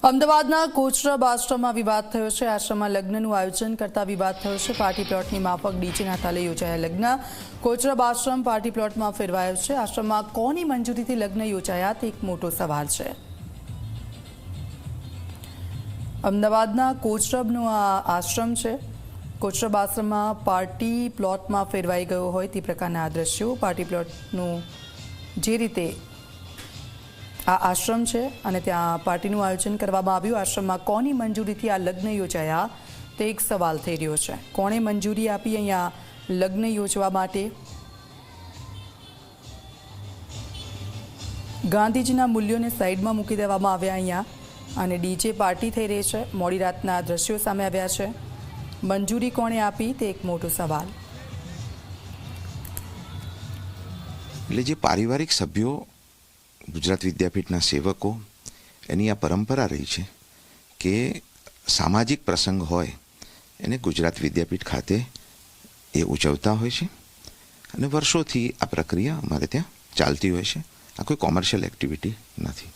અમદાવાદના કોચરબ આશ્રમમાં વિવાદ થયો છે। આશ્રમમાં લગ્નનું આયોજન કરતા વિવાદ થયો છે। પાર્ટી પ્લોટની માફક ડીજેના તાલે યોજાયા લગ્ન। કોચરબ આશ્રમ પાર્ટી પ્લોટમાં ફેરવાયો છે। આશ્રમમાં કોની મંજૂરીથી લગ્ન યોજાયા તે એક મોટો સવાલ છે। અમદાવાદના કોચરબનો આ આશ્રમ છે। કોચરબ આશ્રમમાં પાર્ટી પ્લોટમાં ફેરવાઈ ગયો હોય તે પ્રકારના આ દ્રશ્યો। પાર્ટી પ્લોટનું જે રીતે આ આશ્રમ છે અને ત્યાં પાર્ટીનું આયોજન કરવામાં આવ્યું। આશ્રમમાં કોની મંજૂરીથી આ લગ્ન યોજાયા તે એક સવાલ થઈ રહ્યો છે। કોણે મંજૂરી આપી અહીંયા લગ્ન યોજવા માટે? ગાંધીજીના મૂલ્યોને સાઈડમાં મૂકી દેવામાં આવ્યા અહીંયા અને ડીજે પાર્ટી થઈ રહી છે। મોડી રાતના દ્રશ્યો સામે આવ્યા છે। મંજૂરી કોણે આપી તે એક મોટો સવાલ। એટલે જે પારિવારિક સભ્યો ગુજરાત વિદ્યાપીઠના સેવકો એની આ પરંપરા રહી છે કે સામાજિક પ્રસંગ હોય એને ગુજરાત વિદ્યાપીઠ ખાતે એ ઉજવતા હોય છે અને વર્ષોથી આ પ્રક્રિયા અમારે ત્યાં ચાલતી હોય છે। આ કોઈ કોમર્શિયલ એક્ટિવિટી નથી।